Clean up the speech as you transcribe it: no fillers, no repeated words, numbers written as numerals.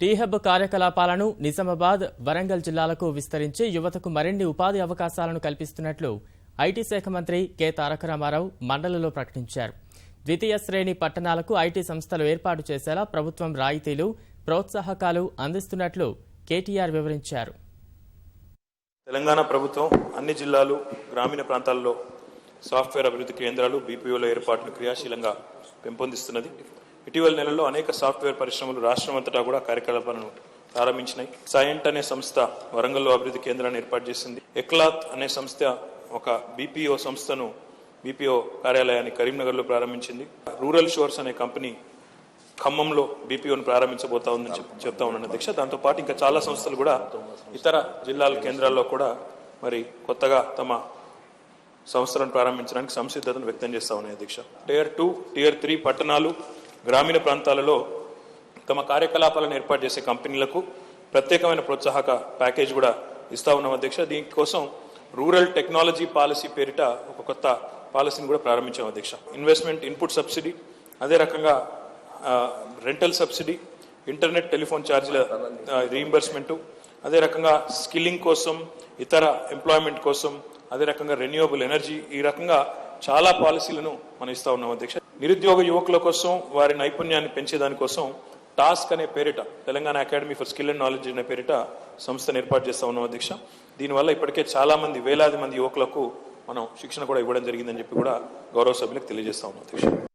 Tea hub కార్యకలాపాలను నిజామాబాద్, వరంగల్ జిల్లాలకు విస్తరించి యువతకు మరిన్ని ఉపాధి అవకాశాలను కల్పిస్తున్నట్లు ఐటీ శాఖ మంత్రి కె తారక రామారావు మండలిలో ప్రకటించారు. ద్వితీయ శ్రేణి పట్టణాలకు ఐటీ సంస్థలు ఏర్పాటు చేసేలా ప్రభుత్వం రాయితీలు, ప్రోత్సాహకాలు అందిస్తున్నట్లు కేటీఆర్ వివరించారు. తెలంగాణ ప్రభుత్వం అన్ని జిల్లాలు, గ్రామీణ ప్రాంతాల్లో సాఫ్ట్వేర్ అభివృద్ధి కేంద్రాలు, బీపీఓల ఏర్పాటును క్రియాశీలంగా పెంపొందిస్తున్నది. ఇటీవల నెలలో అనేక సాఫ్ట్వేర్ పరిశ్రమలు రాష్ట్రమంతటా కూడా కార్యకలాపాలను ప్రారంభించినాయి. సైంట్ అనే సంస్థ వరంగల్లో అభివృద్ధి కేంద్రాన్ని ఏర్పాటు చేసింది. ఎక్లాత్ అనే సంస్థ ఒక బీపీఓ సంస్థను, బీపీఓ కార్యాలయాన్ని కరీంనగర్లో ప్రారంభించింది. రూరల్ షోర్స్ అనే కంపెనీ ఖమ్మంలో బీపీఓను ప్రారంభించబోతా ఉందని చెప్తా ఉన్నాను అధ్యక్ష. దాంతోపాటు ఇంకా చాలా సంస్థలు కూడా ఇతర జిల్లాల కేంద్రాల్లో కూడా మరి కొత్తగా తమ సంస్థలను ప్రారంభించడానికి సంసిద్ధతను వ్యక్తం చేస్తా ఉన్నాయి అధ్యక్ష. Tier 2, Tier 3 పట్టణాలు, గ్రామీణ ప్రాంతాలలో తమ కార్యకలాపాలను ఏర్పాటు చేసే కంపెనీలకు ప్రత్యేకమైన ప్రోత్సాహక ప్యాకేజ్ కూడా ఇస్తా ఉన్నాం అధ్యక్ష. దీనికోసం రూరల్ టెక్నాలజీ పాలసీ పేరిట ఒక కొత్త పాలసీని కూడా ప్రారంభించాం అధ్యక్ష. ఇన్వెస్ట్మెంట్ ఇన్పుట్ సబ్సిడీ, అదే రకంగా రెంటల్ సబ్సిడీ, ఇంటర్నెట్ టెలిఫోన్ ఛార్జీల రీయింబర్స్మెంటు, అదే రకంగా స్కిల్లింగ్ కోసం, ఇతర ఎంప్లాయ్మెంట్ కోసం, అదే రకంగా రెన్యూవబుల్ ఎనర్జీ, ఈ రకంగా చాలా పాలసీలను మనం ఇస్తా ఉన్నాం అధ్యక్ష. నిరుద్యోగ యువకుల కోసం వారి నైపుణ్యాన్ని పెంచేదానికోసం టాస్క్ అనే పేరిట, Telangana academy for skill and knowledge అనే పేరిట సంస్థను ఏర్పాటు చేస్తా ఉన్నాం అధ్యక్ష. దీనివల్ల ఇప్పటికే చాలా మంది, వేలాది మంది యువకులకు మనం శిక్షణ కూడా ఇవ్వడం జరిగిందని చెప్పి కూడా గౌరవ సభ్యులకు తెలియజేస్తా ఉన్నాం అధ్యక్ష.